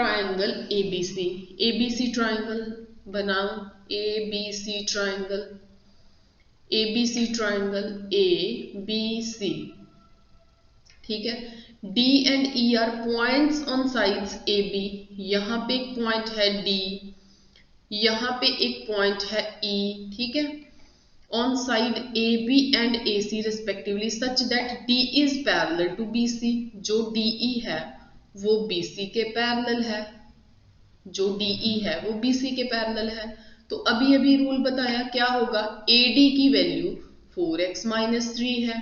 Triangle ABC, ABC triangle बनाओ, ABC triangle, ABC triangle A B C, ठीक है। D and E are points on sides A B, यहां पे एक point है डी, यहां पे एक पॉइंट है ई, ठीक है, on side A B and A C respectively such that D is parallel to B C, जो डी ई है वो बी सी के पैरेलल है, जो डी ई है वो बी सी के पैरेलल है। तो अभी अभी रूल बताया क्या होगा, ए डी की वैल्यू 4x माइनस 3 है,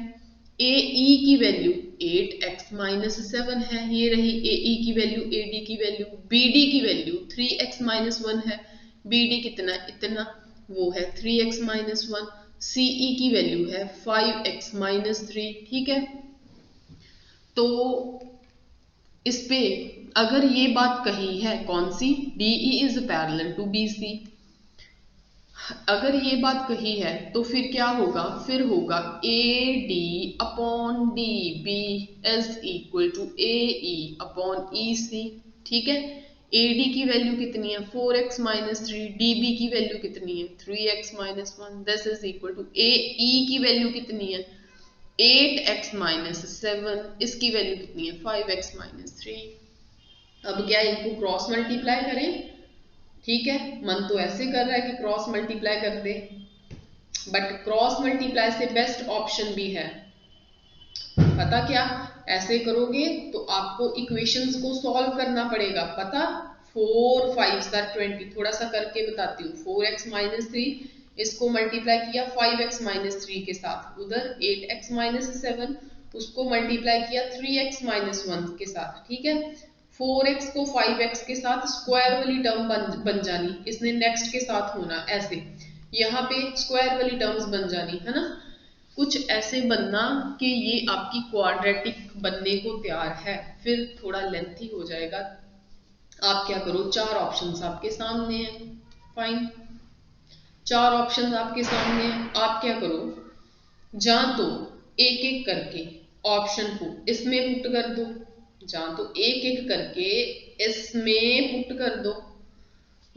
ए ई की वैल्यू 8x माइनस 7 है, ये रही ए ई की वैल्यू, ए डी की वैल्यू, बी डी की वैल्यू 3x माइनस 1 है, बी डी कितना इतना, वो है 3x माइनस 1, सी ई की वैल्यू है 5x माइनस 3, ठीक है। तो इस पे अगर ये बात कही है कौन सी, D E is parallel to B C, अगर ये बात कही है तो फिर क्या होगा, फिर होगा A D upon D B is equal to A E upon E C, ठीक है। ए डी की वैल्यू कितनी है 4x माइनस 3, डी बी की वैल्यू कितनी है 3x minus 1, this is equal to A E की वैल्यू कितनी है 8x माइनस 7, इसकी वैल्यू कितनी है 5x माइनस 3। अब क्या इनको क्रॉस मल्टीप्लाई करें, ठीक है, मन तो ऐसे कर रहा है कि क्रॉस मल्टीप्लाई कर दे, बट क्रॉस मल्टीप्लाई से बेस्ट ऑप्शन भी है, पता क्या, ऐसे करोगे तो आपको इक्वेशंस को सॉल्व करना पड़ेगा, पता 4 5 20, थोड़ा सा करके बताती हूँ। 4x माइनस 3 इसको मल्टीप्लाई किया 5x माइनस 3 के साथ, उधर 8x माइनस 7 उसको मल्टीप्लाई किया 3x माइनस 1 के साथ, ठीक है। 4x को 5x के साथ स्क्वायर वाली टर्म बन जानी, इसने नेक्स्ट के साथ होना ऐसे, यहाँ पे स्क्वायर वाली टर्म्स बन जानी है ना, कुछ ऐसे बनना कि ये आपकी क्वाड्रेटिक बनने को तैयार है, फिर थोड़ा लेंथी हो जाएगा। आप क्या करो, 4 ऑप्शंस आपके सामने हैं, फाइन, 4 ऑप्शंस आपके सामने हैं, आप क्या करो, जहां तो एक एक करके ऑप्शन को इसमें पुट कर दो, जहां तो एक एक करके इसमें पुट कर दो,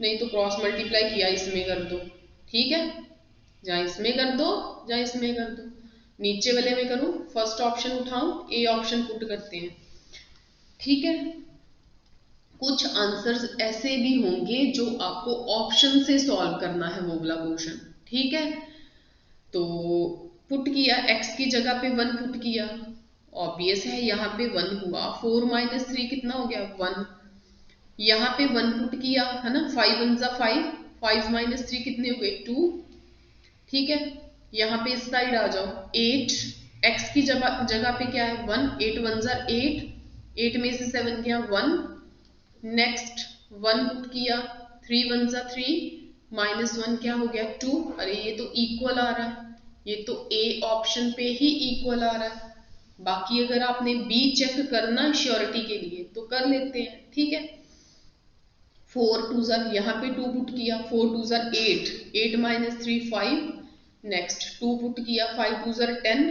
नहीं तो क्रॉस मल्टीप्लाई किया इसमें कर दो, ठीक है, जहां इसमें कर दो जहां इसमें कर दो। नीचे वाले में करूं, फर्स्ट ऑप्शन उठाऊं, ए ऑप्शन पुट करते हैं, ठीक है। कुछ आंसर्स ऐसे भी होंगे जो आपको ऑप्शन से सॉल्व करना है वो वाला क्वेश्चन, ठीक है। तो पुट किया, x की जगह पे 1 पुट किया, ऑब्वियस है यहाँ पे 1 हुआ, 4 माइनस 3 कितना हो गया 1, यहाँ पे 1 पुट किया है ना, 5 1 जा 5, 5 माइनस 3 कितने हो गए 2, ठीक है। यहाँ पे इस साइड आ जाओ, 8 x की जगह पे क्या है 1, 8 1 जा 8, 8 में से 7 गया 1, नेक्स्ट 1 पुट किया, 3 1 जा 3, माइनस 1 क्या हो गया 2, अरे ये तो इक्वल आ रहा है, ये तो ए ऑप्शन पे ही इक्वल आ रहा है, बाकी अगर आपने बी चेक करना श्योरिटी के लिए तो कर लेते हैं, ठीक है। 4 2 जा, यहाँ पे 2 पुट किया, 4 2 जा 8, 8 माइनस 3 5, नेक्स्ट 2 पुट किया, 5 2 जा 10,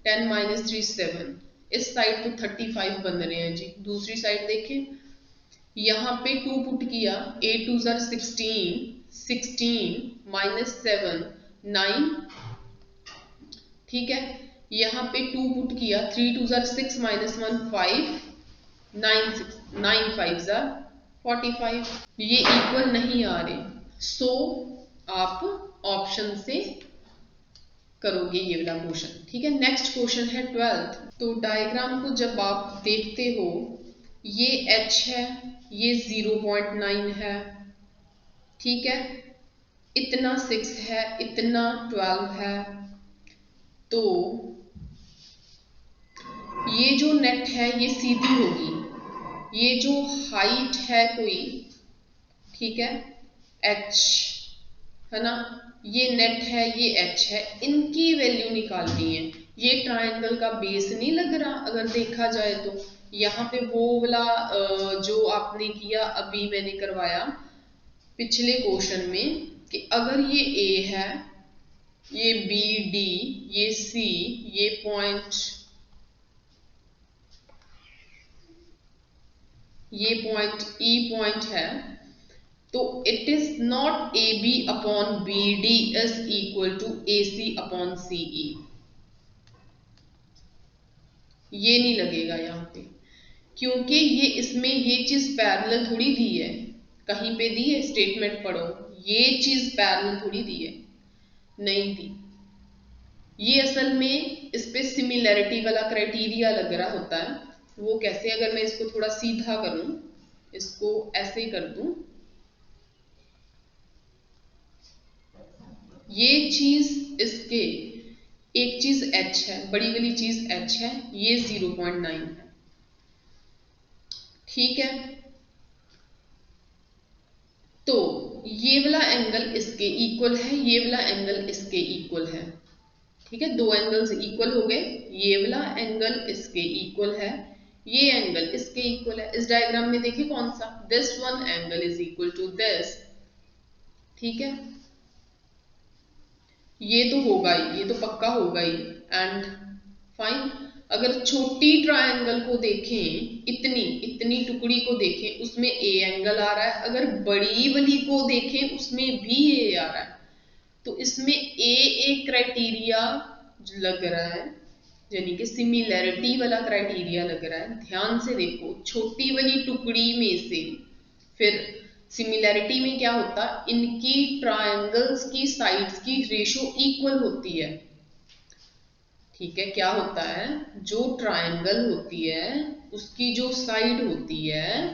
10 माइनस 3 7, इस साइड तो 35 बन रहे हैं जी, दूसरी साइड देखें, यहाँ पे 2 पुट किया, 8 2 जा 16, 16 माइनस 7 9, ठीक है। यहाँ पे 2 पुट किया, 3 2 जा 6 माइनस 1 5, 9 6 9 5 जा 45, ये इक्वल नहीं आ रहे, सो आप ऑप्शन से करोगे ये वाला क्वेश्चन, ठीक है। नेक्स्ट क्वेश्चन है 12th। तो डायग्राम को जब आप देखते हो, ये h है, ये 0.9 है, ठीक है, इतना 6 है, इतना 12 है, तो ये जो नेट है ये सीधी होगी, ये जो हाइट है कोई, ठीक है, h है ना, ये नेट है, ये h है, इनकी वैल्यू निकालनी है। ये ट्रायंगल का बेस नहीं लग रहा अगर देखा जाए तो, यहाँ पे वो वाला जो आपने किया अभी मैंने करवाया पिछले क्वेश्चन में, कि अगर ये a है, ये b d, ये c, ये पॉइंट ये पॉइंट ई पॉइंट है, तो it is not A B upon B D is equal to A C upon C E. ये नहीं लगेगा यहाँ पे, क्योंकि ये इसमें ये चीज पैरेलल थोड़ी दी है, कहीं पे दी है स्टेटमेंट पढ़ो, ये चीज पैरेलल थोड़ी दी है, नहीं दी। ये असल में इस पे सिमिलैरिटी वाला क्राइटेरिया लग रहा होता है। वो कैसे, अगर मैं इसको थोड़ा सीधा करूं, इसको ऐसे कर दूं, ये चीज इसके, एक चीज h है, बड़ी वाली चीज h है, ये 0.9 है, ठीक है। तो ये वाला एंगल इसके इक्वल है, ये वाला एंगल इसके इक्वल है, ठीक है। दो एंगल्स इक्वल हो गए, ये वाला एंगल इसके इक्वल है, ये एंगल इसके इक्वल है। इस डायग्राम में देखिए कौन सा, this one angle is equal to this, ठीक है। ये तो होगा ही, ये तो पक्का होगा ही, एंड फाइन। अगर छोटी ट्रायंगल को देखें, इतनी इतनी टुकड़ी को देखें, उसमें ए एंगल आ रहा है, अगर बड़ी वाली को देखें उसमें भी ए आ रहा है, तो इसमें ए एक क्राइटेरिया लग रहा है, यानी कि सिमिलैरिटी वाला क्राइटेरिया लग रहा है। ध्यान से देखो, छोटी वाली टुकड़ी में से फिर सिमिलैरिटी में क्या होता है, इनकी ट्रायंगल्स की साइड्स की रेशो इक्वल होती है, ठीक है। क्या होता है, जो ट्रायंगल होती है उसकी जो साइड होती है,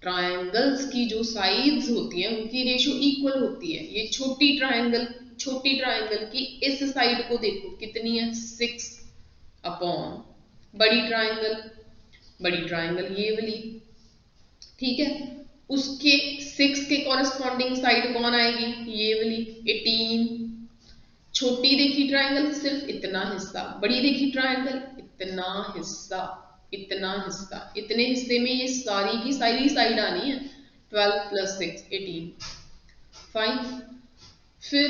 ट्रायंगल्स की जो साइड्स होती हैं उनकी रेशो इक्वल होती है। ये छोटी ट्रायंगल की इस साइड को देखो कितनी है, 6 अपॉन बड़ी ट्रायंगल ये वाली, ठीक है। उसके 6 के कॉरेस्पॉन्डिंग साइड कौन आएगी, ये वाली 18। छोटी देखी ट्रायंगल सिर्फ इतना हिस्सा, बड़ी देखी ट्रायंगल इतना हिस्सा, इतना हिस्सा, इतने हिस्से में ये सारी की सारी साइड आनी है, 12 + 6 18, फाइन। फिर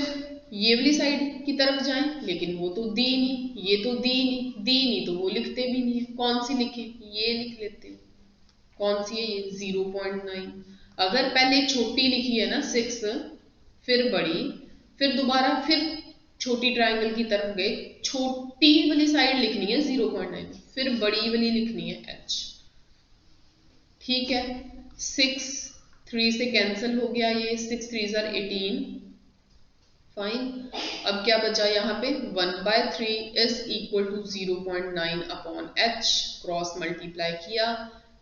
ये वाली साइड की तरफ जाएं, लेकिन वो तो दी नहीं, ये तो दी नहीं तो वो लिखते भी नहीं है। कौन सी लिखे, ये लिख लेते हैं। कौन सी है ये, 0.9। अगर पहले छोटी लिखी है ना 6, फिर बड़ी, फिर दोबारा फिर छोटी ट्रायंगल की तरफ गए, छोटी वाली साइड लिखनी है 0.9, फिर बड़ी वाली लिखनी है h, ठीक है। 6 3 से कैंसिल हो गया, ये 6 3 are 18, फाइन। अब क्या बचा यहाँ पे, 1/3 is equal to 0.9 upon h, cross multiply किया,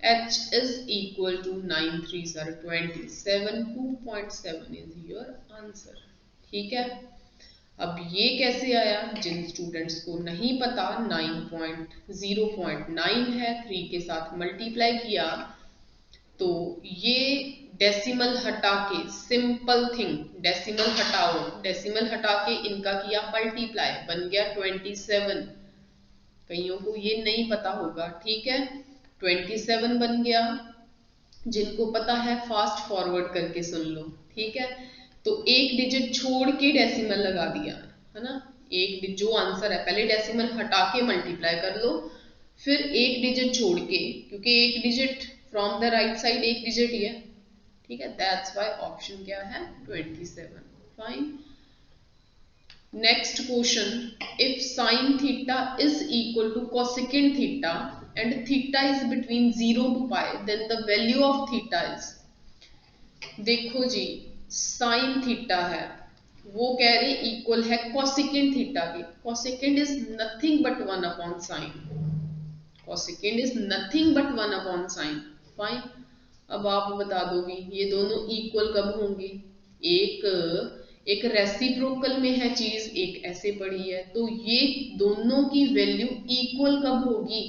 h is equal to 9 3 are 27, 2.7 is your answer, ठीक है। अब ये कैसे आया, जिन स्टूडेंट्स को नहीं पता, 0.9 है, 3 के साथ मल्टीप्लाई किया, तो ये डेसिमल हटा के, सिंपल थिंग, डेसिमल हटाओ, डेसिमल हटा के इनका किया मल्टीप्लाई, बन गया 27। कईयों को ये नहीं पता होगा, ठीक है। 27 बन गया, जिनको पता है फास्ट फॉरवर्ड करके सुन लो, ठीक है। तो एक डिजिट छोड़ के डेसिमल लगा दिया है ना, एक जो आंसर है, पहले डेसिमल हटा के मल्टीप्लाई कर लो, फिर एक डिजिट छोड़ के, क्योंकि एक digit from the right side एक डिजिट ही है, ठीक है। दैट्स व्हाई ऑप्शन क्या है, 27, fine. Next question, if sine theta is equal to cosecant theta and theta is between 0 to pi, then the value of theta is, देखो जी, sign theta है, वो कह रहे इक्वल है कोसेकेंड थीटा के। Cosecant is nothing but 1 अपॉन sign, cosecant is nothing but 1 अपॉन sign, fine. अब आप बता दोगे ये दोनों इक्वल कब होंगे, एक रेसिप्रोकल में है चीज, एक ऐसे पड़ी है, तो ये दोनों की वैल्यू इक्वल कब होगी,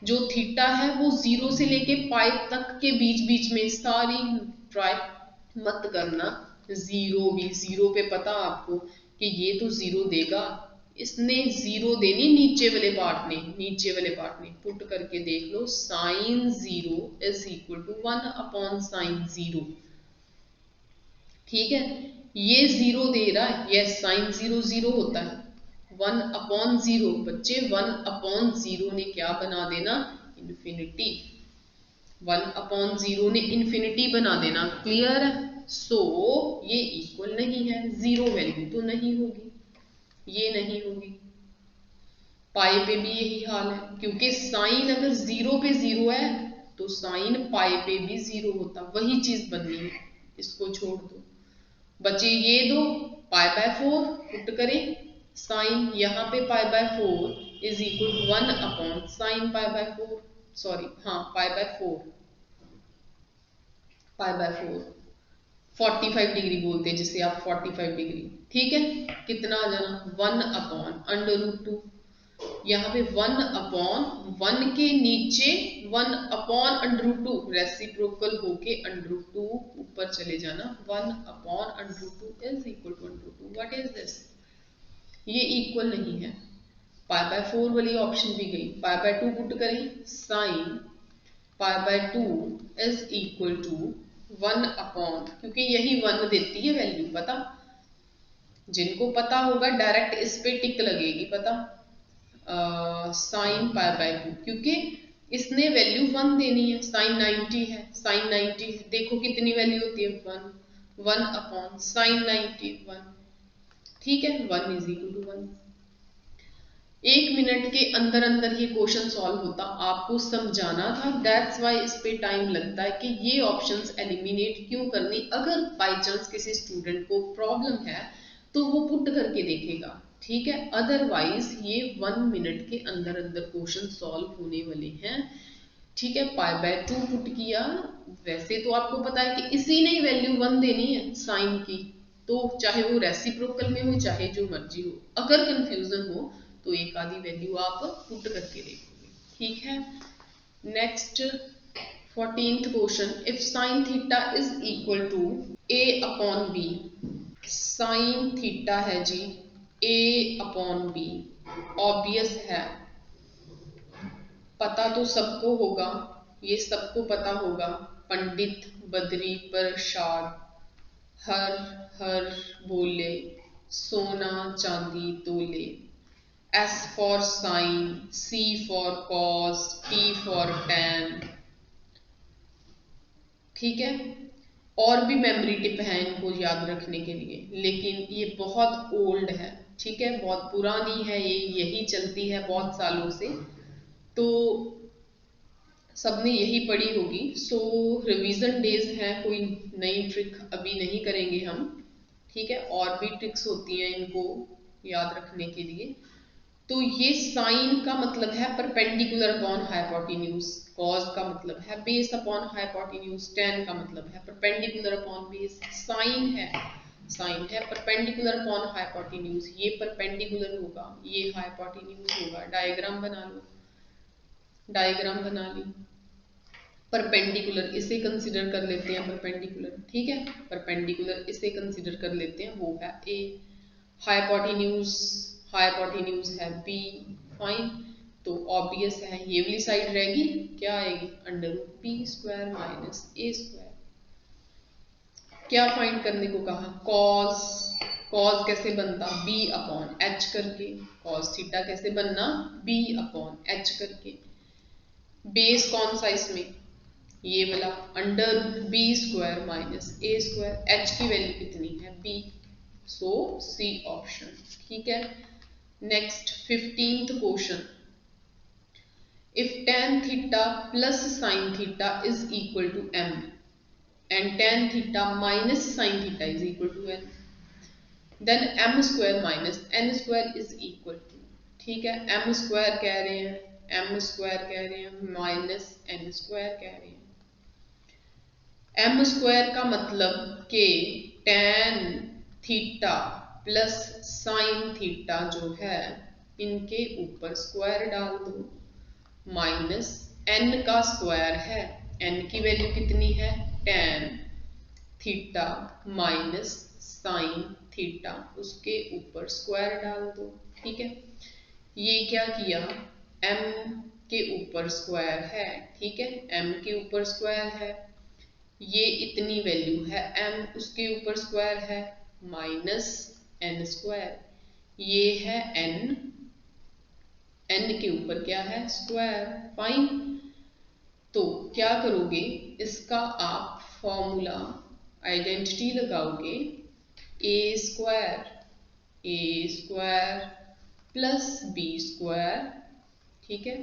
जो थीटा है वो 0 से लेके पाई तक के बीच में, सारी ट्राई मत करना, जीरो पे पता आपको कि ये तो 0 देगा, इसने 0 देनी नीचे वाले पार्ट ने पुट करके देख लो, साइन 0 इज इक्वल टू 1 अपॉन साइन 0, ठीक है। ये 0 दे रहा है, यस, साइन 0 0 होता है, 1 अपॉन 0, बच्चे 1 अपॉन 0 ने क्या बना देना, इन्फिनिटी, 1/0 ने इन्फिनिटी बना देना, क्लियर है। सो ये इक्वल नहीं है, जीरो वैल्यू तो नहीं होगी, ये नहीं होगी। पाई पे भी यही हाल है, क्योंकि साइन अगर 0 पे 0 है तो साइन पाई पे भी 0 होता, वही चीज बननी है। इसको छोड़ दो, बचे ये दो, π/4 पुट करें साइन, यहाँ पे π/4 is equal to 1/sin π/4, sorry हाँ π/4, π/4 45 डिग्री बोलते हैं जिसे आप 45 डिग्री, ठीक है। कितना आ जाना 1/√2, यहाँ पे 1/1 के नीचे 1/√2 रेसिप्रोकल होके √2 ऊपर चले जाना, 1/√2 is equal to √2। What is this, ये इक्वल नहीं है। π/4 वाली ऑप्शन भी गई, π/2 पुट करें साइन π/2 इज इक्वल टू 1/, क्योंकि यही 1 देती है वैल्यू, पता जिनको पता होगा डायरेक्ट इस पे टिक लगेगी, पता साइन π/2, क्योंकि इसने वैल्यू 1 देनी है, साइन 90 है, साइन 90 है, देखो कितनी वैल्यू होती है 1, 1/sin 90 1, ठीक है, 1 इज इक्वल टू 1। 1 मिनट के अंदर अंदर ये क्वेश्चन सॉल्व होता, आपको समझाना था, दैट्स वाई इस पे टाइम लगता है कि ये ऑप्शंस एलिमिनेट क्यों करनी। अगर बाय चांस किसी स्टूडेंट को प्रॉब्लम है तो वो पुट करके देखेगा, ठीक है, अदरवाइज ये 1 मिनट के अंदर अंदर क्वेश्चन सॉल्व होने वाले हैं, ठीक है। π/2 पुट किया, वैसे तो आपको पता है कि इसी ने वैल्यू 1 देनी है साइन की, तो चाहे वो रेसिप्रोकल में हो चाहे जो मर्जी हो, अगर कंफ्यूजन हो तो एक आधी वैल्यू आप पुट करके देखोगे, ठीक है। Next 14th question, if sine theta is equal to a/b, sine theta है जी a/b, ऑब्वियस है, पता तो सबको होगा, ये सबको पता होगा, पंडित बद्री प्रसाद हर हर बोले, सोना चांदी तोले। S for sin, C for cos, T for tan, ठीक है। और भी मेमोरी टिप है इनको याद रखने के लिए, लेकिन ये बहुत ओल्ड है, ठीक है, बहुत पुरानी है, ये यही चलती है बहुत सालों से, तो सबने यही पढ़ी होगी। सो रिवीजन डेज है, कोई नई ट्रिक अभी नहीं करेंगे हम, ठीक है, और भी ट्रिक्स होती हैं इनको याद रखने के लिए। तो ये साइन का मतलब है परपेंडिकुलर अपॉन हाइपोटेन्यूज, कॉज का मतलब है बेस अपॉन हाइपोटेन्यूज, टेन का मतलब है परपेंडिकुलर अपॉन बेस, साइन है परपेंडिकुलर अपॉन हाइपोटेन्यूज, ये परपेंडिकुलर होगा, ये हाइपोटेन्यूज होगा। डायग्राम बना लो, डायग्राम बना ली, परपेंडिकुलर इसे कंसिडर कर लेते हैं, परपेंडिकुलर, ठीक है, परपेंडिकुलर इसे कंसिडर कर लेते हैं, वो है ए, हाइपोटेन्यूज है बी, फाइन, तो ऑब्वियस है ये वाली साइड रहेगी, क्या आएगी √b² माइनस a²। क्या फाइंड करने को कहा, कॉस कैसे बनता b/h करके, कॉस थीटा कैसे बनना b/h करके, बेस कौन सा इसमें ये वाला √b² माइनस a², h की वैल्यू कितनी है b, सो सी ऑप्शन, ठीक है। Next 15th question, if tan theta plus sin theta is equal to m and tan theta minus sin theta is equal to n, then m² minus n² is equal to, ठीक है, m² कह रहे हैं, m² कह रहे हैं, minus n² कह रहे हैं। m² का मतलब कि tan theta plus sine theta जो है इनके ऊपर स्क्वायर डाल दो, माइनस n का स्क्वायर है, n की वैल्यू कितनी है tan theta minus sine theta, उसके ऊपर स्क्वायर डाल दो, ठीक है। ये क्या किया, m के ऊपर स्क्वायर है, ठीक है, m के ऊपर स्क्वायर है, ये इतनी वैल्यू है m, उसके ऊपर स्क्वायर है माइनस n², ये है n, n के ऊपर क्या है स्क्वायर, फाइन। तो क्या करोगे, इसका आप फॉर्मूला आइडेंटिटी लगाओगे, ए स्क्वायर प्लस बी स्क्वायर, ठीक है,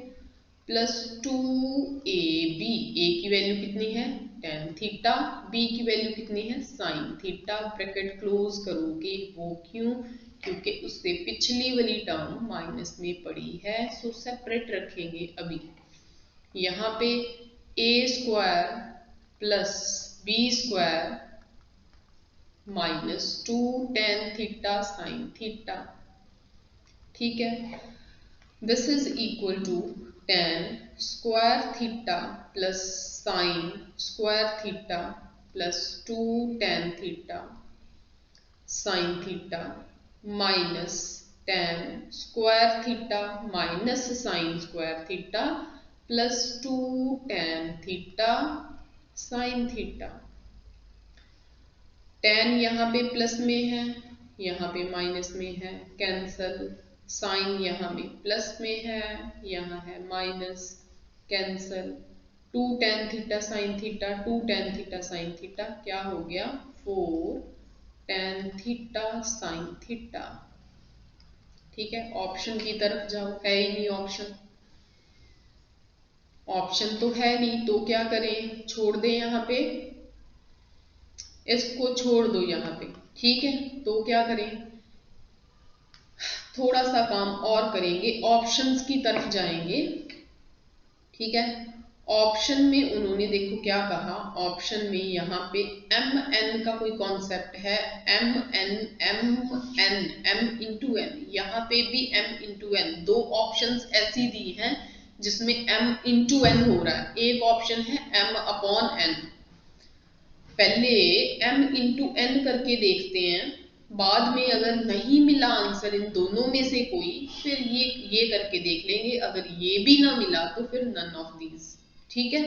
प्लस 2ab, ए की वैल्यू कितनी है tan थीटा, बी की वैल्यू कितनी है sin थीटा, ब्रैकेट क्लोज करोगे। वो क्यों, क्योंकि उससे पिछली वाली टर्म माइनस में पड़ी है, सो सेपरेट रखेंगे अभी। यहाँ पे A square plus B square minus 2 tan theta sin theta, ठीक है, this is equal to tan square theta plus sin square theta plus 2 tan theta sin theta minus tan square theta minus sin square theta plus 2 tan theta sin theta. tan यहाँ पे plus में है, यहाँ पे minus में है, cancel. Sign यहाँ में प्लस में है, यहाँ है minus, cancel. 2 tan theta sine theta, 2 tan theta sine theta क्या हो गया, 4 tan थीटा साइन थीटा, ठीक है। ऑप्शन की तरफ जाओ, है ही नहीं ऑप्शन, ऑप्शन तो है नहीं, तो क्या करें, छोड़ दें यहाँ पे, इसको छोड़ दो यहाँ पे, ठीक है। तो क्या करें, थोड़ा सा काम और करेंगे, ऑप्शंस की तरफ जाएंगे, ठीक है। ऑप्शन में उन्होंने देखो क्या कहा, ऑप्शन में यहाँ पे एम एन का कोई कॉन्सेप्ट है, एम इंटू एन, यहाँ पे भी एम इंटू एन, दो ऑप्शंस ऐसी दी हैं जिसमें एम इंटू एन हो रहा है। एक ऑप्शन है एम अपॉन एन, पहले m इंटू एन करके देखते हैं, बाद में अगर नहीं मिला आंसर इन दोनों में से कोई, फिर ये करके देख लेंगे, अगर ये भी ना मिला तो फिर नन ऑफ दीज, ठीक है।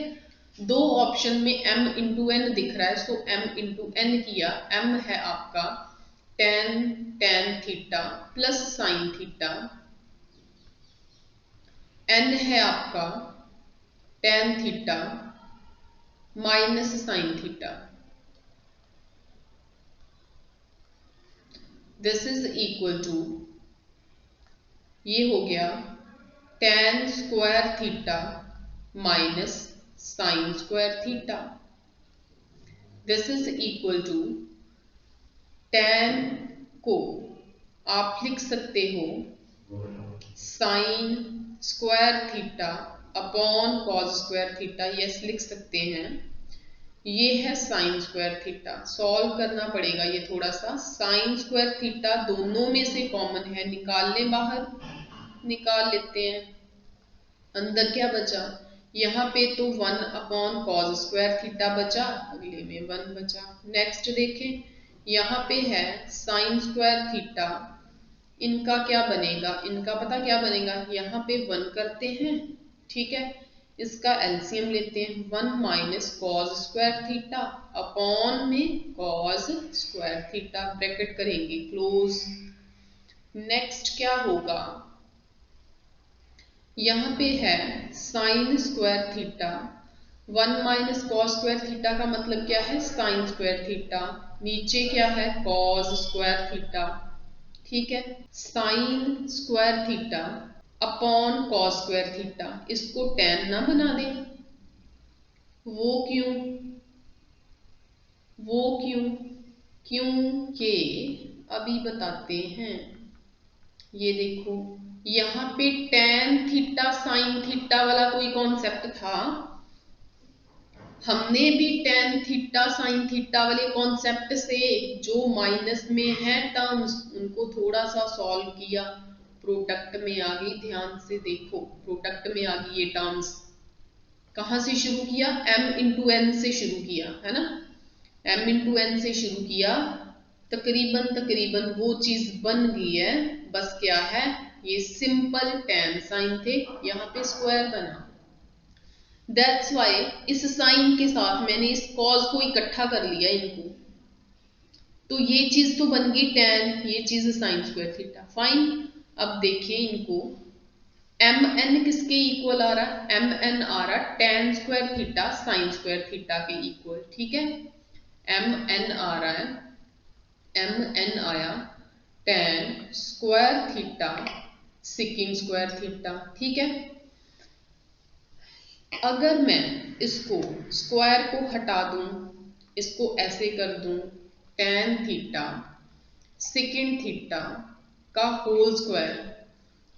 दो ऑप्शन में m इंटू एन दिख रहा है, सो m इंटू एन किया, m है आपका tan theta plus sine theta, n है आपका tan theta minus sine theta, this is equal to, ये हो गया tan square theta minus sine square theta, this is equal to tan को आप लिख सकते हो sine square theta upon cos square theta, yes लिख सकते हैं। ये है साइन स्क्वायर थीटा, सॉल्व करना पड़ेगा ये थोड़ा सा। साइन स्क्वायर थीटा दोनों में से कॉमन है, निकाल लें बाहर, निकाल लेते हैं। अंदर क्या बचा, यहाँ पे तो 1 अपॉन कॉस स्क्वायर थीटा बचा, अगले में 1 बचा। नेक्स्ट देखें, यहाँ पे है साइन स्क्वायर थीटा, इनका क्या बनेगा, इनका पता क्या बनेगा, यहाँ पे 1 करते हैं, ठीक है, इसका एलसीएम लेते हैं, 1 minus cos square theta upon में कॉस स्क्वायर थीटा, ब्रैकेट करेंगे क्लोज। नेक्स्ट क्या होगा, यहाँ पे है sign square theta, 1 minus cos square theta का मतलब क्या है, साइन स्क्वायर थीटा, नीचे क्या है कॉस स्क्वायर थीटा, ठीक है। Sign square theta upon cos square theta, इसको tan ना बना दें, वो क्यों, वो क्यों, क्योंकि अभी बताते हैं। ये देखो यहाँ पे tan थीटा साइन थीटा वाला कोई कॉन्सेप्ट था, हमने भी tan थीटा साइन थीटा वाले कॉन्सेप्ट से जो माइनस में है टर्म्स, उनको थोड़ा सा सॉल्व किया, प्रोडक्ट में आ गई, ध्यान से देखो, प्रोडक्ट में आ गई ये टर्म्स। कहां से शुरू किया, m इंटू एन से शुरू किया, है ना, m इंटू एन से शुरू किया, तकरीबन वो चीज बन गई है, बस क्या है, ये सिंपल tan साइन थे, यहाँ पे स्क्वायर बना, दैट्स वाई इस साइन के साथ मैंने इस कॉज को इकट्ठा कर लिया इनको, तो ये चीज तो बन गई tan, ये चीज साइन स्क्वायर थीटा, फाइन। अब देखिए इनको, एम एन किसके इक्वल आ रहा है, एम एन आ रहा है tan square theta sine square theta के इक्वल, ठीक है। एम एन आ रहा है, एम एन आया tan square theta second square theta, ठीक है। अगर मैं इसको स्क्वायर को हटा दूं, इसको ऐसे कर दूं tan थीटा सेकंड थीटा का होल स्क्वायर,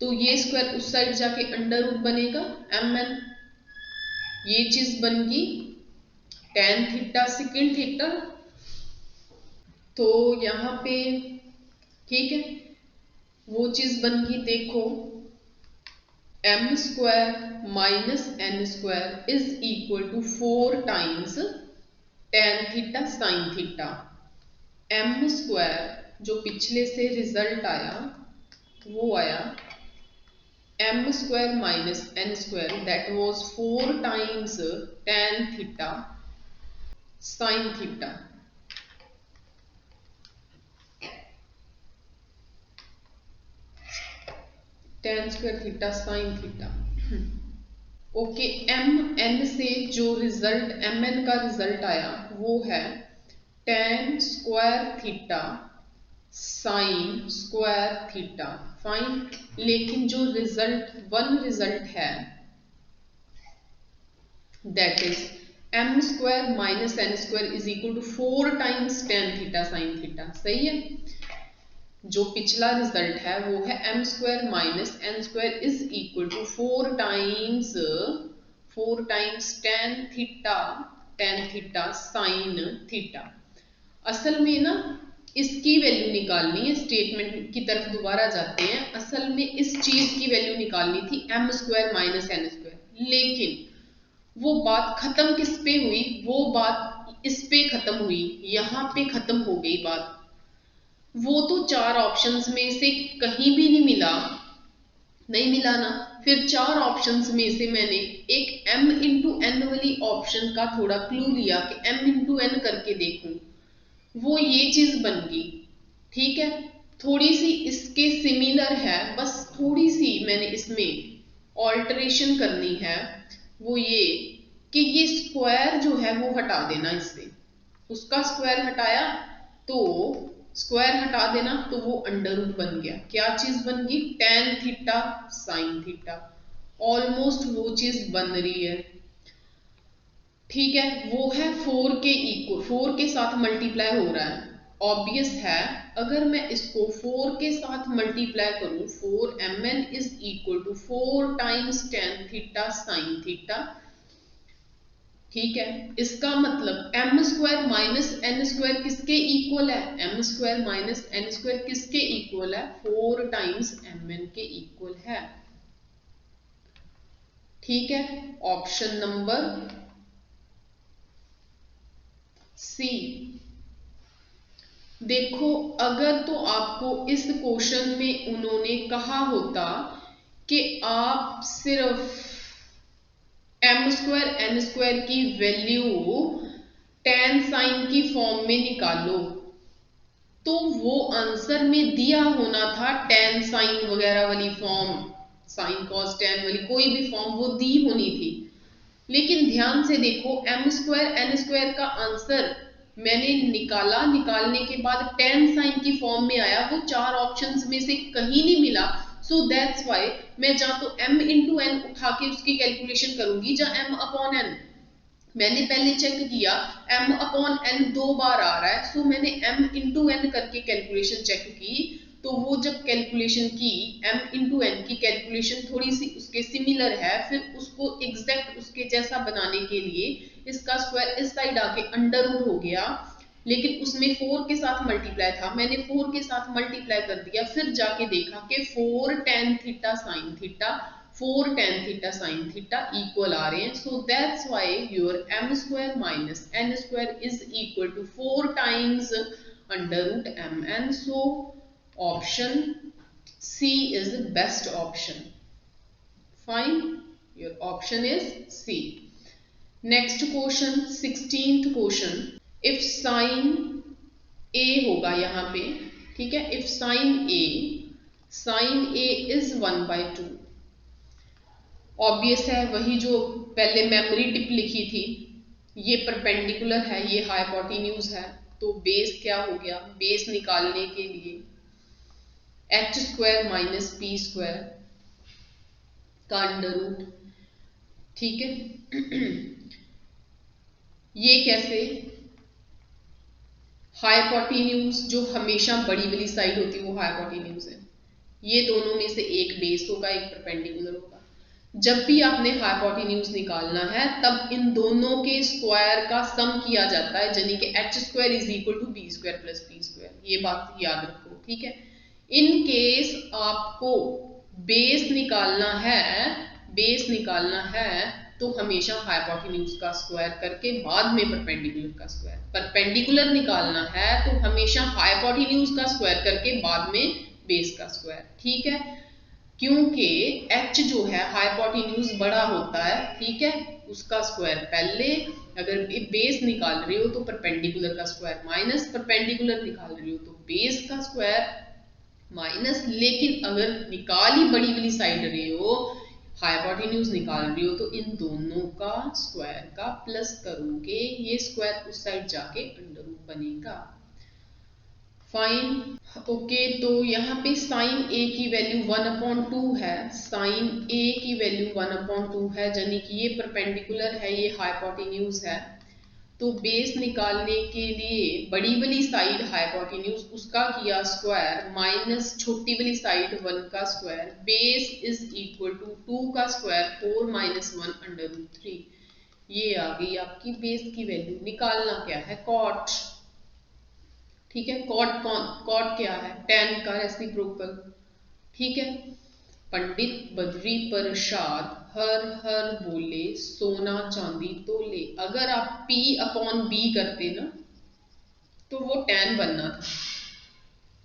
तो ये स्क्वायर उस साइड जाके अंडर रूट बनेगा एम एन, ये चीज बन गई tan थीटा सेकंड थीटा। तो यहां पे ठीक है वो चीज बन गई, देखो M square minus N square is equal to 4 times tan theta sine theta. M square जो पिछले से रिजल्ट आया वो आया M square minus N square, that was 4 times tan theta sine theta. tan square theta sine theta, okay. M N से जो result M N का result आया वो है tan square theta sine square theta, fine. लेकिन जो result है that is M square minus N square is equal to 4 times tan theta sine theta, सही है। जो पिछला रिजल्ट है वो है M square minus N square is equal to 4 times tan theta sine theta. असल में ना इसकी वैल्यू निकालनी है, स्टेटमेंट की तरफ दोबारा जाते हैं। असल में इस चीज की वैल्यू निकालनी थी M square minus N square, लेकिन वो बात खत्म किस पे हुई, वो बात इस पे खत्म हुई, यहां पे खत्म हो गई बात। वो तो 4 ऑप्शंस में से कहीं भी नहीं मिला ना। फिर 4 ऑप्शंस में से मैंने एक m इंटू एन वाली ऑप्शन का थोड़ा क्लू लिया कि m इंटू एन करके देखूं, वो ये चीज बन गई, ठीक है। थोड़ी सी इसके सिमिलर है, बस थोड़ी सी मैंने इसमें ऑल्टरेशन करनी है, वो ये कि ये स्क्वायर जो है वो हटा देना इससे, उसका स्क्वायर हटाया तो स्क्वायर हटा देना तो वो अंडर रूट बन गया। क्या चीज बन गई, tan theta sine theta. Almost वो चीज बन रही है, ठीक है। वो है 4 के इक्वल, 4 के साथ मल्टीप्लाई हो रहा है, ऑब्वियस है। अगर मैं इसको 4 के साथ मल्टीप्लाई करूं, 4mn is equal to 4 times tan theta sine theta, ठीक है। इसका मतलब M square minus N square किसके इक्वल है, M square minus N square किसके इक्वल है, 4 टाइम्स एम एन के इक्वल है, ठीक है। Option number C. देखो अगर तो आपको इस क्वेश्चन में उन्होंने कहा होता कि आप सिर्फ एम स्क्वायर एन स्क्वायर की वैल्यू tan साइन की फॉर्म में निकालो, तो वो आंसर में दिया होना था tan साइन वगैरह वाली फॉर्म, साइन कॉस tan वाली कोई भी फॉर्म वो दी होनी थी। लेकिन ध्यान से देखो एम स्क्वायर एन स्क्वायर का आंसर मैंने निकाला, निकालने के बाद tan साइन की फॉर्म में आया, वो 4 ऑप्शंस में से कहीं नहीं मिला। सो दैट्स वाई मैं जहां तो m इंटू एन उठा के उसकी कैलकुलेशन करूंगी, जहां m अपॉन n मैंने पहले चेक किया m अपॉन n 2 बार आ रहा है, सो मैंने m इंटू एन करके कैलकुलेशन चेक की। तो वो जब कैलकुलेशन की m इंटू एन की कैलकुलेशन थोड़ी सी उसके सिमिलर है, फिर उसको एग्जैक्ट उसके जैसा बनाने के लिए इसका स्क्वायर इस साइड आके अंडर रूट हो गया, लेकिन उसमें 4 के साथ मल्टीप्लाई था, मैंने 4 के साथ मल्टीप्लाई कर दिया, फिर जाके देखा कि 4 tan theta sine theta 4 tan theta sine theta equal आ रहे हैं। So that's why your m square minus n square is equal to 4 times under root mn। सो option C is the best option. Fine, your option is C. Next question, 16th question. If sin A होगा यहाँ पे, ठीक है। If sin A is 1/2, obvious है, वही जो पहले मेमोरी टिप लिखी थी, ये परपेंडिकुलर है, ये हाइपोटेन्यूज है, तो बेस क्या हो गया, बेस निकालने के लिए h square minus P square का अंडर रूट। ठीक है। ये कैसे, हाइपोटेन्यूज जो हमेशा बड़ी वाली साइड होती है वो हाइपोटेन्यूज है, ये दोनों में से एक बेस होगा, एक परपेंडिकुलर होगा। जब भी आपने हाइपोटेन्यूज निकालना है तब इन दोनों के स्क्वायर का सम किया जाता है, यानी कि h square is equal to B square plus P square, ये बात याद रखो। ठीक है, इन केस आपको बेस निकालना है, बेस निकालना है तो हमेशा हाइपोटेन्यूज का स्क्वायर करके बाद में परपेंडिकुलर का स्क्वायर, परपेंडिकुलर निकालना है तो हमेशा हाइपोटेन्यूज का स्क्वायर करके बाद में बेस का स्क्वायर। ठीक है, क्योंकि h जो है हाइपोटेन्यूज बड़ा होता है, ठीक है, उसका स्क्वायर पहले, अगर बेस निकाल रहे हो तो परपेंडिकुलर का स्क्वायर माइनस, परपेंडिकुलर निकाल रहे हो तो बेस का स्क्वायर माइनस। लेकिन अगर निकाल ही बड़ी वाली साइड रहे हो, हाइपोटेन्यूज निकाल रही हो, तो इन दोनों का स्क्वायर का प्लस करोगे, ये स्क्वायर उस साइड जाके अंडर रूट बनेगा। फाइन। ओके, तो यहाँ पे साइन ए की वैल्यू 1/2 है, साइन ए की वैल्यू 1/2 है, यानी कि ये परपेंडिकुलर है, ये हाइपोटेन्यूज है। तो बेस निकालने के लिए बड़ी वाली साइड हाइपोटेन्यूज उसका किया स्क्वायर माइनस छोटी वाली साइड 1 का square, base is equal to 2 का स्क्वायर 4 माइनस 1 अंडर रूट 3। ये आ गई आपकी बेस की वैल्यू। निकालना क्या है, कॉट। ठीक है, कॉट क्या है, tan का रेसिप्रोकल। ठीक है, पंडित बद्री प्रसाद हर हर बोले सोना चांदी तोले, अगर आप P/B करते ना तो वो tan बनना था।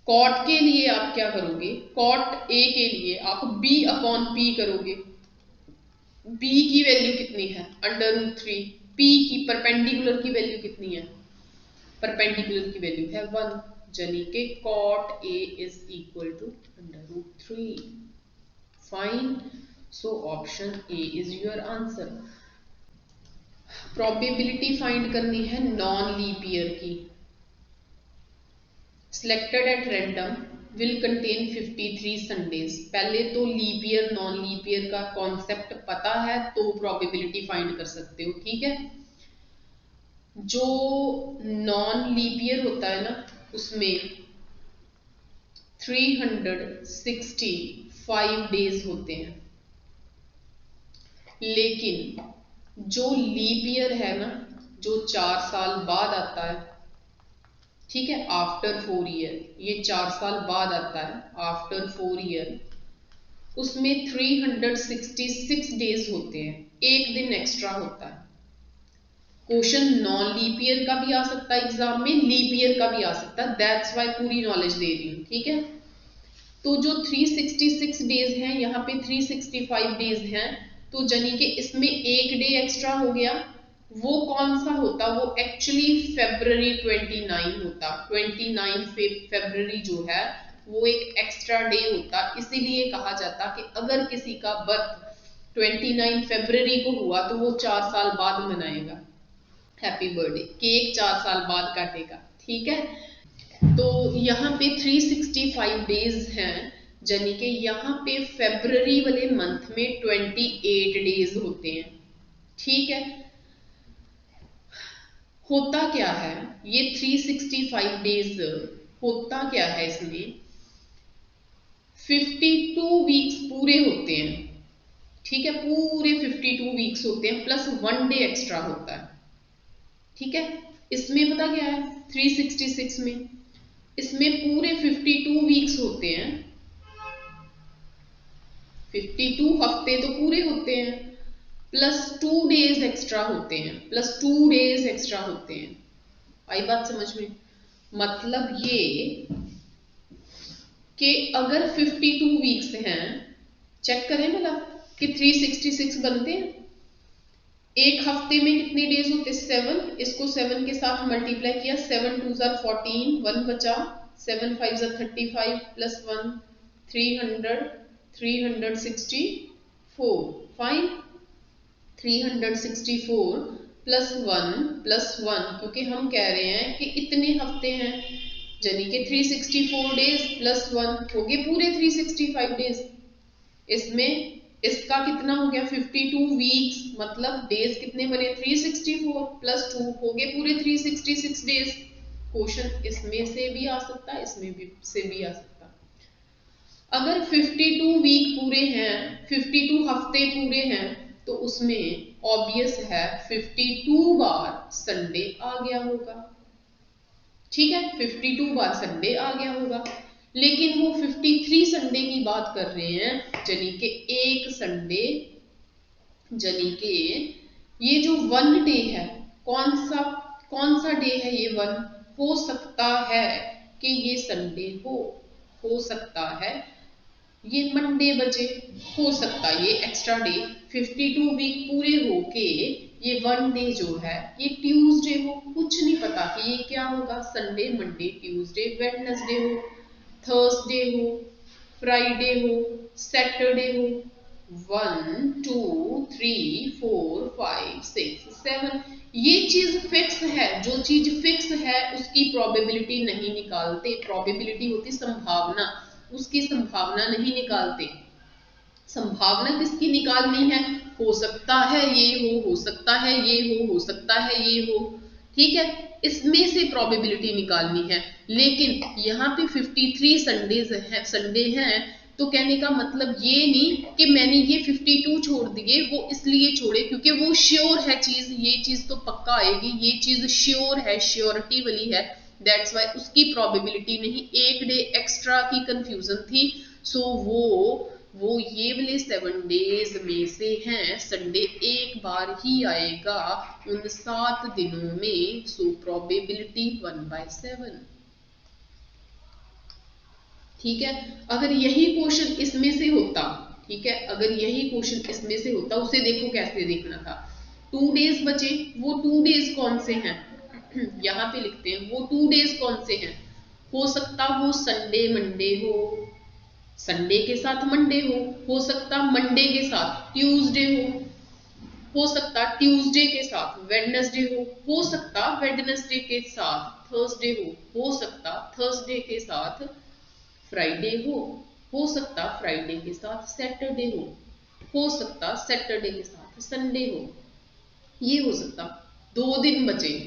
कॉट के लिए आप क्या करोगे, कॉट ए के लिए आप B/P करोगे। B की वैल्यू कितनी है, अंडर रूट 3। P की परपेंडिकुलर की वैल्यू कितनी है, परपेंडिकुलर की वैल्यू है 1, यानी कि cot A is equal to under root 3। Fine, so option A is your answer. Probability find करनी है नॉन लीप ईयर की। Selected at random will contain 53 Sundays. पहले तो leap year non leap year का concept पता है तो probability find कर सकते हो। ठीक है, जो नॉन लीप ईयर होता है ना उसमें 365 डेज होते हैं, लेकिन जो लीप ईयर है ना, जो 4 साल बाद आता है, ठीक है, आफ्टर 4 ईयर, ये 4 साल बाद आता है आफ्टर 4 ईयर, उसमें 366 डेज होते हैं, एक दिन एक्स्ट्रा होता है। क्वेश्चन नॉन लीप ईयर का भी आ सकता है एग्जाम में, लीप ईयर का भी आ सकता है, दैट्स वाई पूरी नॉलेज दे रही हूँ। ठीक है, तो जो 366 डेज हैं, यहाँ पे 365 डेज हैं, तो यानी कि इसमें एक डे एक्स्ट्रा हो गया। वो कौन सा होता, वो एक्चुअली February 29 होता, 29 फरवरी जो है वो एक एक्स्ट्रा डे होता। इसीलिए कहा जाता कि अगर किसी का बर्थ 29 फरवरी को हुआ तो वो 4 साल बाद मनाएगा हैप्पी बर्थडे, केक 4 साल बाद काटेगा। ठीक है, तो यहाँ पे 365 डेज हैं, यानी कि यहाँ पे फरवरी वाले मंथ में 28 डेज होते हैं। ठीक है, होता क्या है ये 365 डेज, होता क्या है इसमें 52 वीक्स पूरे होते हैं। ठीक है, पूरे 52 वीक्स होते हैं प्लस 1 डे एक्स्ट्रा होता है। ठीक है, इसमें पता क्या है 366 में, इसमें पूरे 52 वीक्स होते हैं, 52 हफ्ते तो पूरे होते हैं, प्लस 2 डेज एक्स्ट्रा होते हैं, प्लस 2 डेज एक्स्ट्रा होते हैं। आई बात समझ में, मतलब ये कि अगर 52 वीक्स हैं, चेक करें मतलब कि 366 बनते हैं, एक हफ्ते में कितने डेज होते, 7, इसको 7 के साथ मल्टीप्लाई किया, 7 2 14, 1 बचा, 7 5 35 प्लस 1 300, 364 4 फाइन 364 प्लस 1 क्योंकि हम कह रहे हैं कि इतने हफ्ते हैं, यानी कि 364 डेज प्लस 1 हो गए पूरे 365 डेज। इसमें इसका कितना हो गया 52 वीक्स, मतलब डेज कितने बने 364 प्लस 2 हो गए पूरे 366 डेज। क्वेश्चन इसमें से भी आ सकता है, इसमें भी से भी आ सकता है। अगर 52 वीक पूरे हैं, 52 हफ्ते पूरे हैं, तो उसमें ऑब्वियस है 52 बार संडे आ गया होगा। ठीक है, 52 बार संडे आ गया होगा, लेकिन वो 53 संडे की बात कर रहे हैं, यानी कि एक संडे, यानी कि ये जो 1 डे है, कौन सा डे है ये 1? हो सकता है कि ये संडे हो सकता है ये मंडे बचे, हो सकता है ये एक्स्ट्रा डे 52 वीक पूरे होके ये 1 डे जो है ये ट्यूसडे हो। कुछ नहीं पता कि ये क्या होगा, संडे, मंडे, ट्यूसडे, वेडनेसडे हो, थर्सडे हो, फ्राइडे हो, सैटरडे हो। 1 2 3 4 5 6 7 ये चीज फिक्स है। जो चीज फिक्स है उसकी प्रोबेबिलिटी नहीं निकालते। प्रोबेबिलिटी होती संभावना, उसकी संभावना नहीं निकालते। संभावना किसकी निकालनी है? हो सकता है ये हो सकता है ये हो सकता है ये हो। ठीक है, इसमें से प्रोबेबिलिटी निकालनी है। लेकिन यहाँ पे 53 संडे हैं, तो कहने का मतलब ये नहीं कि मैंने ये 52 छोड़ दिए, वो इसलिए छोड़े क्योंकि वो श्योर है चीज, ये चीज तो पक्का आएगी, ये चीज श्योर है, श्योरिटी वाली है, दैट्स वाई उसकी प्रोबेबिलिटी नहीं। एक डे एक्स्ट्रा की कंफ्यूजन थी, सो वो ये वाले 7 डेज में से हैं, संडे एक बार ही आएगा उन 7 दिनों में, सो प्रोबेबिलिटी 1/7। ठीक है, अगर यही क्वेश्चन इसमें से होता, ठीक है, अगर यही क्वेश्चन इसमें से होता, उसे देखो कैसे देखना था। 2 डेज बचे, वो 2 डेज कौन से हैं? यहाँ पे लिखते हैं वो 2 डेज कौन से हैं। हो सकता वो संडे मंडे संडे के साथ मंडे हो सकता मंडे के साथ ट्यूसडे हो सकता ट्यूसडे के साथ वेडनेसडे हो सकता वेडनेसडे के साथ थर्सडे हो सकता थर्सडे के साथ फ्राइडे हो सकता फ्राइडे के साथ सैटरडे हो सकता सैटरडे के साथ संडे हो। ये हो सकता। 2 दिन बचे,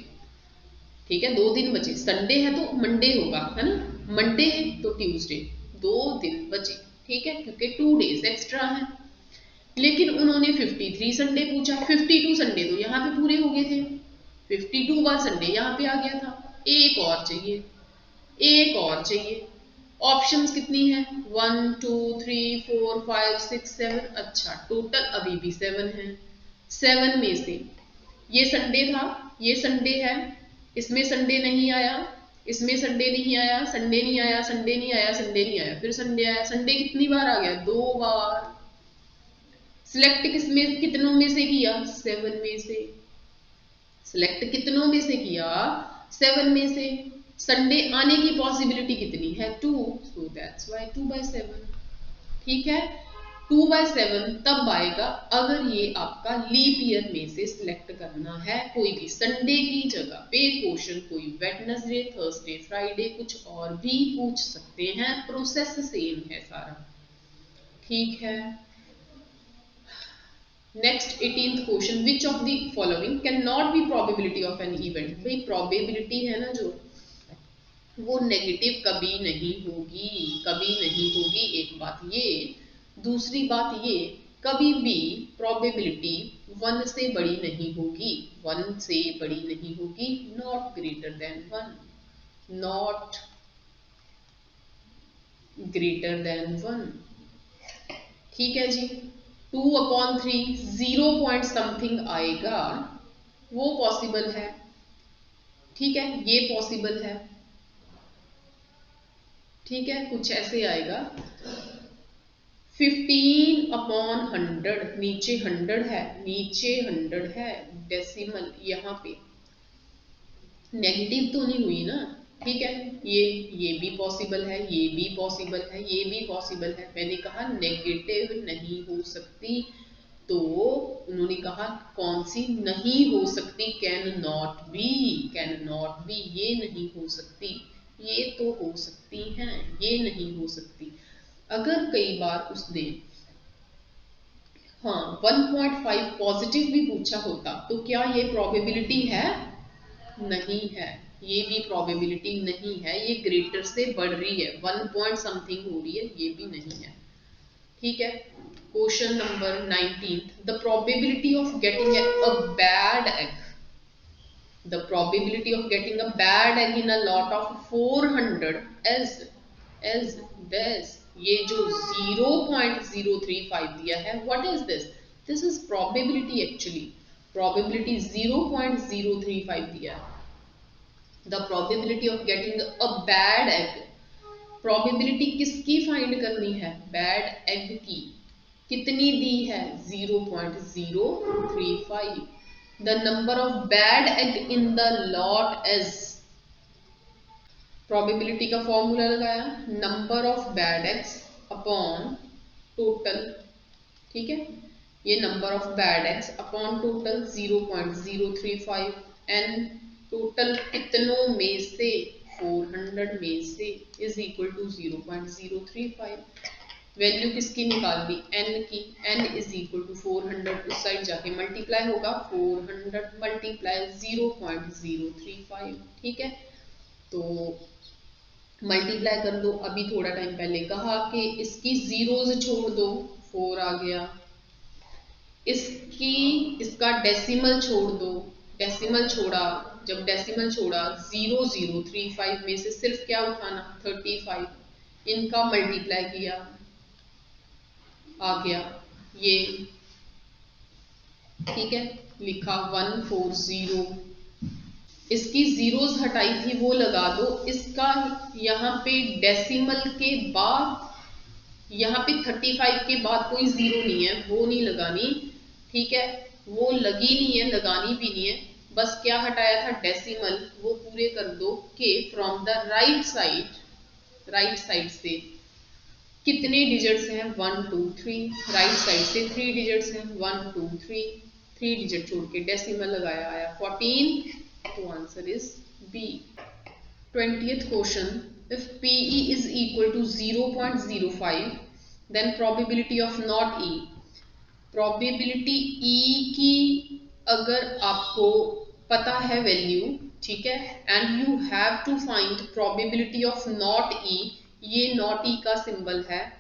ठीक है, 2 दिन बचे, संडे है तो मंडे होगा, है ना, मंडे है तो ट्यूसडे, 2 दिन बचे, ठीक है, क्योंकि 2 डेज एक्स्ट्रा है। लेकिन उन्होंने 53 संडे पूछा, 52 संडे तो यहाँ पे पूरे हो गए थे, 52 बार संडे यहाँ पे आ गया था, एक और चाहिए, एक और चाहिए। ऑप्शंस कितनी है? 1 2 3 4 5 6 7। अच्छा, टोटल अभी भी 7 है। 7 में से ये संडे था, ये संडे है, इसमें संडे नहीं आया, इसमें संडे नहीं आया, संडे नहीं आया, संडे नहीं आया, संडे नहीं आया, फिर संडे आया। संडे कितनी बार आ गया? 2 बार। सिलेक्ट किसमें कितनों में से किया? 7 में से। सिलेक्ट कितनों में से किया? 7 में से। संडे आने की पॉसिबिलिटी कितनी है? 2, सो दैट्स व्हाई 2/7। ठीक है, 2/7 तब आएगा अगर ये आपका लीप ईयर में से सिलेक्ट करना है, कोई भी संडे की जगह पे क्वेश्चन कोई वेडनेसडे, थर्सडे, फ्राइडे, कुछ और भी पूछ सकते हैं, प्रोसेस सेम है सारा। ठीक है, next 18th question, which of the following can not be probability of an event. भाई प्रोबेबिलिटी है ना जो, वो नेगेटिव कभी नहीं होगी, कभी नहीं होगी। एक बात ये, दूसरी बात ये, कभी भी प्रोबेबिलिटी 1 से बड़ी नहीं होगी, 1 से बड़ी नहीं होगी, not greater than 1, not greater than 1। ठीक है जी, 2/3 0 पॉइंट समथिंग आएगा, वो पॉसिबल है। ठीक है, ये पॉसिबल है। ठीक है, कुछ ऐसे आएगा। 15/100, नीचे 100 है, नीचे 100 है, डेसिमल यहाँ पे नेगेटिव तो नहीं हुई ना, ठीक है, ये भी पॉसिबल है, ये भी पॉसिबल है, ये भी पॉसिबल है। मैंने कहा नेगेटिव नहीं हो सकती, तो उन्होंने कहा कौन सी नहीं हो सकती, can not be, can not be, ये नहीं हो सकती, ये तो हो सकती हैं, ये नहीं हो सकती। अगर कई बार उसने हाँ 1.5 पॉजिटिव भी पूछा होता तो क्या ये प्रोबेबिलिटी है? नहीं है, ये भी प्रोबेबिलिटी नहीं है, ये ग्रेटर से बढ़ रही है, 1 पॉइंट समथिंग हो रही है, ये भी नहीं है। ठीक है, question number 19, the probability of getting a bad egg, the probability of getting a bad egg in a lot of 400 as this, ये जो 0.035 दिया है, what is this? This is probability, actually probability 0.035 दिया है। The probability of getting a bad egg, probability किसकी find करनी है? Bad egg की। कितनी दी है? 0.035। The number of bad egg in the lot is, probability का फॉर्मूला लगाया, number of bad eggs upon total. ठीक है, ये number of bad eggs upon total 0.035, and total कितनों में से? 400 में से, इज इक्वल टू 0.035। वैल्यू किसकी निकालनी? n की। n इज इक्वल टू 400, उस साइड जाके मल्टीप्लाई होगा, 400 मल्टीप्लाई 0.035। ठीक है, तो मल्टीप्लाई कर दो। अभी थोड़ा टाइम पहले कहा कि इसकी जीरोज छोड़ दो, 4 आ गया। इसका डेसिमल छोड़ दो, डेसिमल छोड़ा, जब डेसिमल छोड़ा 0.035 में से सिर्फ क्या उठाना? 35। इनका मल्टीप्लाई किया, आ गया ये। ठीक है, लिखा 140। इसकी जीरोस हटाई थी, वो लगा दो। इसका यहाँ पे डेसिमल के बाद, यहाँ पे 35 के बाद कोई जीरो नहीं है, वो नहीं लगानी। ठीक है, वो लगी नहीं है, लगानी भी नहीं है। बस क्या हटाया था? डेसिमल। वो पूरे कर दो कि from the right side, right side से कितने डिजिट्स हैं? 1 2 3। राइट साइड से 3 डिजिट्स हैं, 1 2 3। 3 डिजिट छोड़ के डेसिमल लगाया, आया 14। तो answer is B. 20th question, if PE is equal to 0.05 then probability of not E, probability E की अगर आपको पता है वैल्यू, ठीक है, and you have to find probability of not E, ये not E का सिंबल है,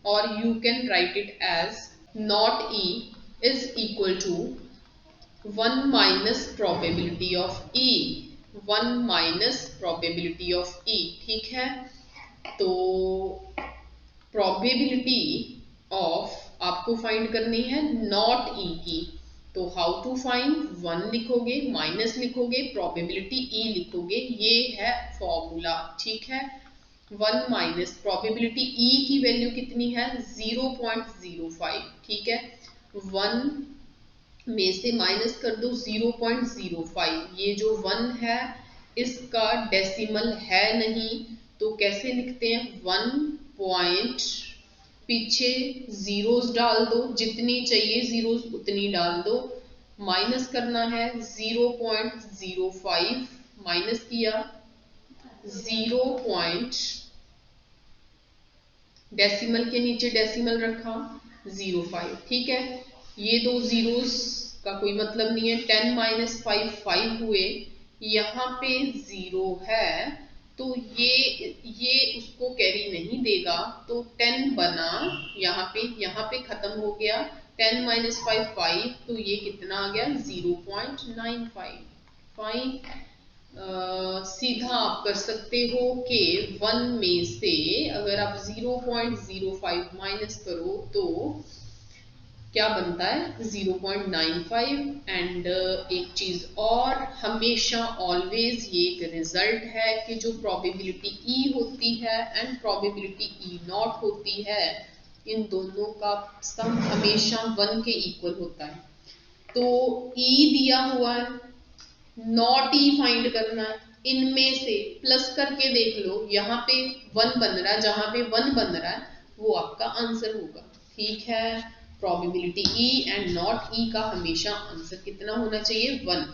और you can write it as not E is equal to 1 minus probability of E, 1 minus probability of E। ठीक है, तो probability of आपको find करनी है नॉट E की, तो हाउ टू फाइंड? 1 लिखोगे, माइनस लिखोगे, probability E लिखोगे, ये है फॉर्मूला। ठीक है, 1 माइनस probability E की वैल्यू कितनी है? 0.05। ठीक है, 1 में से माइनस कर दो 0.05। ये जो 1 है इसका डेसिमल है नहीं, तो कैसे लिखते हैं? 1 पॉइंट, पीछे जीरोस डाल दो, जितनी चाहिए जीरोस उतनी डाल दो। माइनस करना है 0.05, माइनस किया 0 पॉइंट, डेसिमल के नीचे डेसिमल रखा 0.5। ठीक है, ये दो जीरोस का कोई मतलब नहीं है, 10 माइनस 5 5 हुए, यहाँ पे 0 है, तो ये उसको कैरी नहीं देगा, तो 10 बना, यहाँ पे खत्म हो गया, 10 माइनस 5 5, तो ये कितना आ गया? 0.95। फाइन। सीधा आप कर सकते हो कि 1 में से अगर आप 0.05 माइनस करो तो क्या बनता है? 0.95। एंड एक चीज और, हमेशा ऑलवेज ये एक रिजल्ट है कि जो प्रोबेबिलिटी E होती है एंड प्रोबेबिलिटी E नॉट होती है, इन दोनों का सम हमेशा 1 के इक्वल होता है। तो E दिया हुआ है, नॉट E फाइंड करना है, इनमें से प्लस करके देख लो, यहाँ पे 1 बन रहा है, जहां पे 1 बन रहा है वो आपका आंसर होगा। ठीक है, प्रोबेबिलिटी ई एंड नॉट ई का हमेशा आंसर कितना होना चाहिए? 1।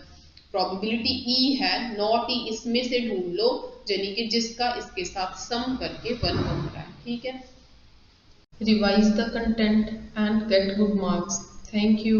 प्रोबेबिलिटी ई है, नॉट ई इसमें से ढूंढ लो, यानी कि जिसका इसके साथ सम करके 1 बन रहा है। ठीक है, revise the content and get good marks. Thank you.